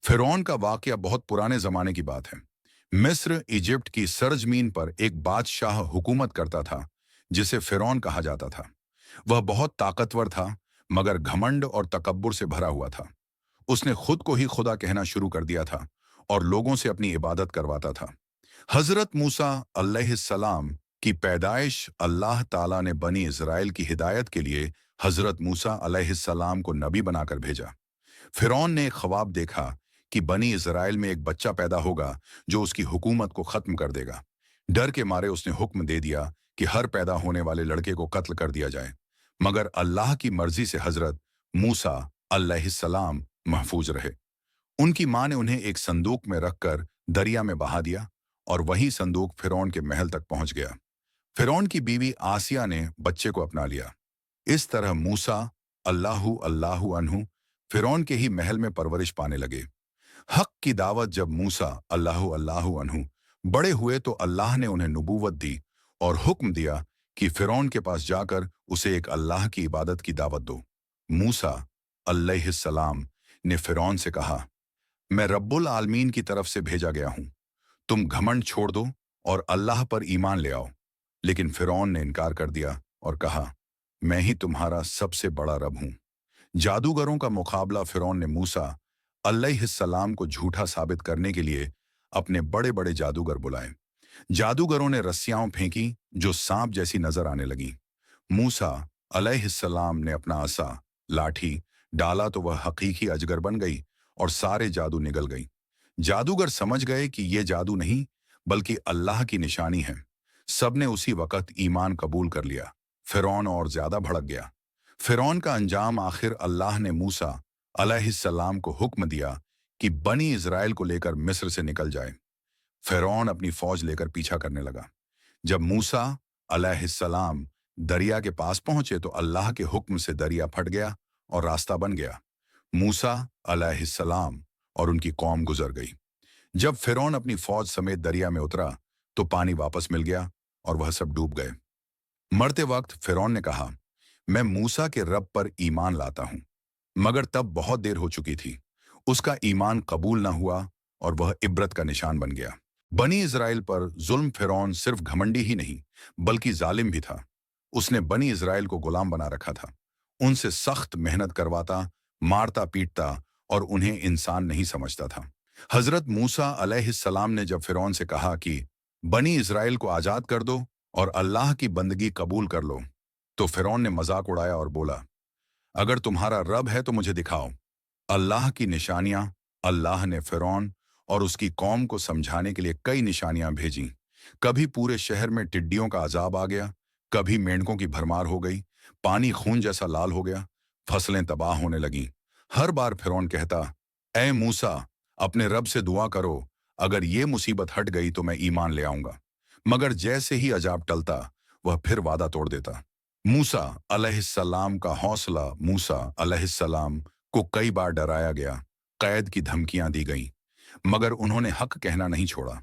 फिरौन का वाकया बहुत पुराने जमाने की बात है। मिस्र इजिप्ट की सरजमीन पर एक बादशाह हुकूमत करता था जिसे फिरौन कहा जाता था। वह बहुत ताकतवर था, मगर घमंड और तकब्बुर से भरा हुआ था। उसने खुद को ही खुदा कहना शुरू कर दिया था और लोगों से अपनी इबादत करवाता था। हजरत मूसा अलैहिस्सलाम की पैदाइश अल्लाह ताला ने बनी इज़राइल की हिदायत के लिए हजरत मूसा अलैहिस्सलाम को नबी बनाकर भेजा। फिरौन ने एक ख्वाब देखा कि बनी इज़राइल में एक बच्चा पैदा होगा जो उसकी हुकूमत को खत्म कर देगा। डर के मारे उसने हुक्म दे दिया कि हर पैदा होने वाले लड़के को कत्ल कर दिया जाए। मगर अल्लाह की मर्जी से हजरत मूसा अलैहिस्सलाम महफूज रहे। उनकी मां ने उन्हें एक संदूक में रखकर दरिया में बहा दिया और वही संदूक फिरौन के महल तक पहुंच गया। फिरौन की बीवी आसिया ने बच्चे को अपना लिया। इस तरह मूसा अल्लाहु अल्लाहु अन्हु फिरौन के ही महल में परवरिश पाने लगे। हक की दावत जब मूसा अल्लाहु अल्लाहु अन्हु बड़े हुए तो अल्लाह ने उन्हें नबूवत दी और हुक्म दिया कि फिरौन के पास जाकर उसे एक अल्लाह की इबादत की दावत दो। मूसा अलैहिस्सलाम ने फिरौन से कहा, मैं रब्बुल आलमीन की तरफ से भेजा गया हूं। तुम घमंड छोड़ दो और अल्लाह पर ईमान ले आओ। लेकिन फिरौन ने इनकार कर दिया और कहा, मैं ही तुम्हारा सबसे बड़ा रब हूं। जादूगरों का मुकाबला फिरौन ने मूसा अलैहिस्सलाम को झूठा साबित करने के लिए अपने बड़े बड़े जादूगर बुलाए। जादूगरों ने रस्सियां फेंकी जो सांप जैसी नजर आने लगी। मूसा अलैहिस्सलाम ने अपना असा लाठी डाला तो वह हकीकी अजगर बन गई और सारे जादू निगल गई। जादूगर समझ गए कि यह जादू नहीं बल्कि अल्लाह की निशानी है। सबने उसी वक्त ईमान कबूल कर लिया। फिरौन और ज्यादा भड़क गया। फिरौन का अंजाम आखिर अल्लाह ने मूसा अलैहिस्सलाम को हुक्म दिया कि बनी इज़राइल को लेकर मिस्र से निकल जाए। फिरौन अपनी फौज लेकर पीछा करने लगा। जब मूसा अलैहिस्सलाम दरिया के पास पहुंचे तो अल्लाह के हुक्म से दरिया फट गया और रास्ता बन गया। मूसा अलैहिस्सलाम और उनकी कौम गुजर गई। जब फिरौन अपनी फौज समेत दरिया में उतरा तो पानी वापस मिल गया और वह सब डूब गए। मरते वक्त फिरौन ने कहा, मैं मूसा के रब पर ईमान लाता हूं। मगर तब बहुत देर हो चुकी थी। उसका ईमान कबूल न हुआ और वह इबरत का निशान बन गया। बनी इज़राइल पर जुल्म फिरौन सिर्फ घमंडी ही नहीं बल्कि जालिम भी था। उसने बनी इज़राइल को गुलाम बना रखा था। उनसे सख्त मेहनत करवाता, मारता पीटता और उन्हें इंसान नहीं समझता था। हजरत मूसा अलैहिस्सलाम ने जब फिरौन से कहा कि बनी इज़राइल को आज़ाद कर दो और अल्लाह की बंदगी कबूल कर लो, तो फिरौन ने मजाक उड़ाया और बोला, अगर तुम्हारा रब है तो मुझे दिखाओ। अल्लाह की निशानियां। अल्लाह ने फिरौन और उसकी कौम को समझाने के लिए कई निशानियां भेजी। कभी पूरे शहर में टिड्डियों का अजाब आ गया, कभी मेंढकों की भरमार हो गई, पानी खून जैसा लाल हो गया, फसलें तबाह होने लगीं। हर बार फिरौन कहता, ए मूसा, अपने रब से दुआ करो, अगर ये मुसीबत हट गई तो मैं ईमान ले आऊंगा। मगर जैसे ही अजाब टलता वह फिर वादा तोड़ देता। मूसा अलैहिस्सलाम का हौसला। मूसा अलैहिस्सलाम को कई बार डराया गया, कैद की धमकियां दी गईं, मगर उन्होंने हक कहना नहीं छोड़ा।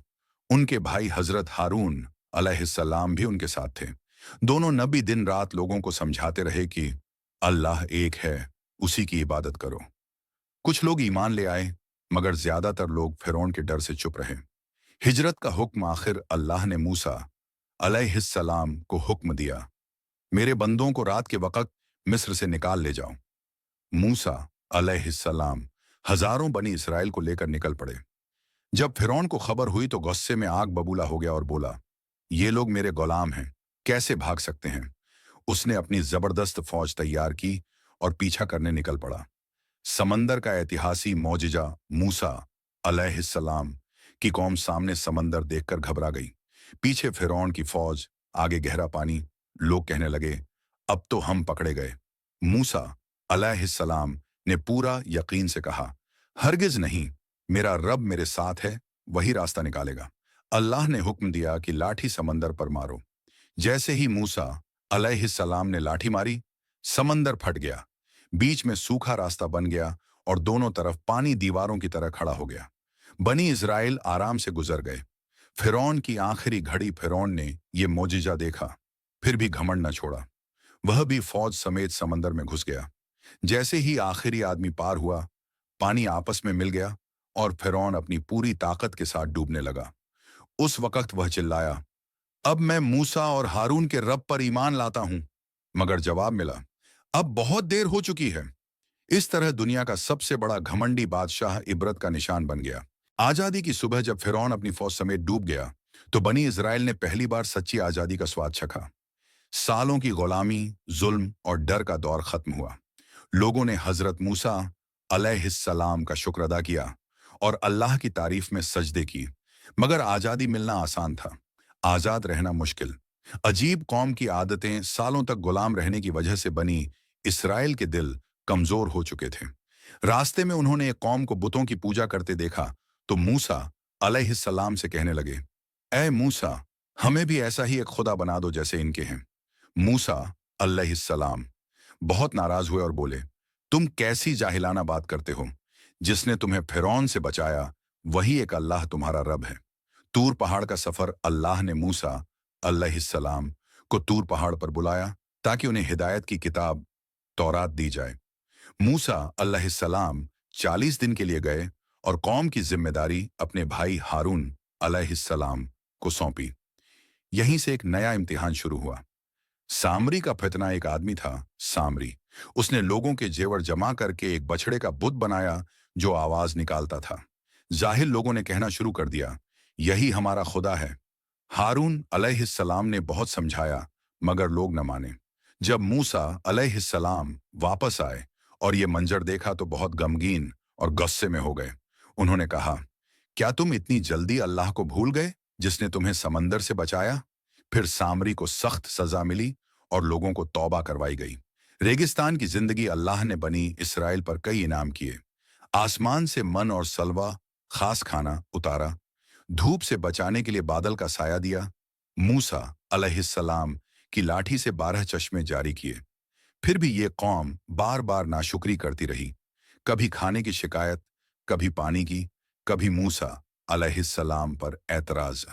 उनके भाई हजरत हारून अलैहिस्सलाम भी उनके साथ थे। दोनों नबी दिन रात लोगों को समझाते रहे कि अल्लाह एक है, उसी की इबादत करो। कुछ लोग ईमान ले आए, मगर ज्यादातर लोग फिरौन के डर से चुप रहे। हिजरत का हुक्म आखिर अल्लाह ने मूसा अलैहिस्सलाम को हुक्म दिया, मेरे बंदों को रात के वक्त मिस्र से निकाल ले जाओ। मूसा अलैहिस्सलाम हजारों बनी इसराइल को लेकर निकल पड़े। जब फिरौन को खबर हुई तो गुस्से में आग बबूला हो गया और बोला, ये लोग मेरे गुलाम हैं, कैसे भाग सकते हैं। उसने अपनी जबरदस्त फौज तैयार की और पीछा करने निकल पड़ा। समंदर का ऐतिहासिक मौजिजा। मूसा अलैहिस्सलाम की कौम सामने समंदर देखकर घबरा गई। पीछे फिरौन की फौज, आगे गहरा पानी। लोग कहने लगे, अब तो हम पकड़े गए। मूसा अलैहिस्सलाम ने पूरा यकीन से कहा, हरगिज नहीं, मेरा रब मेरे साथ है, वही रास्ता निकालेगा। अल्लाह ने हुक्म दिया कि लाठी समंदर पर मारो। जैसे ही मूसा अलैहिस्सलाम ने लाठी मारी, समंदर फट गया। बीच में सूखा रास्ता बन गया और दोनों तरफ पानी दीवारों की तरह खड़ा हो गया। बनी इज़राइल आराम से गुजर गए। फिरौन की आखिरी घड़ी फिरौन ने यह मोजिजा देखा, फिर भी घमंड न छोड़ा। वह भी फौज समेत समंदर में घुस गया। जैसे ही आखिरी आदमी पार हुआ, पानी आपस में मिल गया और फिरौन अपनी पूरी ताकत के साथ डूबने लगा। उस वक्त वह चिल्लाया, अब मैं मूसा और हारून के रब पर ईमान लाता हूं। मगर जवाब मिला, अब बहुत देर हो चुकी है। इस तरह दुनिया का सबसे बड़ा घमंडी बादशाह इबरत का निशान बन गया। आजादी की सुबह जब फिरौन अपनी फौज समेत डूब गया, तो बनी इजराइल ने पहली बार सच्ची आजादी का स्वाद चखा। सालों की गुलामी, जुल्म और डर का दौर खत्म हुआ। लोगों ने हजरत मूसा अलैहिस्सलाम का शुक्र अदा किया और अल्लाह की तारीफ में सजदे की। मगर आजादी मिलना आसान था, आजाद रहना मुश्किल। अजीब कौम की आदतें, सालों तक गुलाम रहने की वजह से बनी इसराइल के दिल कमजोर हो चुके थे। रास्ते में उन्होंने एक कौम को बुतों की पूजा करते देखा, तो मूसा अलैहिस्सलाम से कहने लगे, ऐ मूसा, हमें भी ऐसा ही एक खुदा बना दो जैसे इनके हैं। मूसा अलैहिस्सलाम बहुत नाराज हुए और बोले, तुम कैसी जाहिलाना बात करते हो। जिसने तुम्हें फिरौन से बचाया वही एक अल्लाह तुम्हारा रब है। तूर पहाड़ का सफर अल्लाह ने मूसा अलैहिस्सलाम को तूर पहाड़ पर बुलाया ताकि उन्हें हिदायत की किताब तौरात दी जाए। मूसा अलैहिस्सलाम 40 दिन के लिए गए और कौम की जिम्मेदारी अपने भाई हारून अलैहिस्सलाम को सौंपी। यहीं से एक नया इम्तिहान शुरू हुआ। सामरी का फितना एक आदमी था, सामरी। उसने लोगों के जेवर जमा करके एक बछड़े का बुत बनाया जो आवाज निकालता था। जाहिल लोगों ने कहना शुरू कर दिया, यही हमारा खुदा है। हारून अलैहिस्सलाम ने बहुत समझाया, मगर लोग न माने। जब मूसा अलैहिस्सलाम वापस आए और ये मंजर देखा तो बहुत गमगीन और गुस्से में हो गए। उन्होंने कहा, क्या तुम इतनी जल्दी अल्लाह को भूल गए जिसने तुम्हें समंदर से बचाया? फिर सामरी को सख्त सजा मिली और लोगों को तौबा करवाई गई। रेगिस्तान की जिंदगी अल्लाह ने बनी इसराइल पर कई इनाम किए। आसमान से मन और सलवा खास खाना उतारा, धूप से बचाने के लिए बादल का साया दिया, मूसा अलैहिस्सलाम की लाठी से 12 चश्मे जारी किए। फिर भी ये कौम बार बार नाशुक्री करती रही। कभी खाने की शिकायत, कभी पानी की, कभी मूसा अलैहिस्सलाम पर एतराज।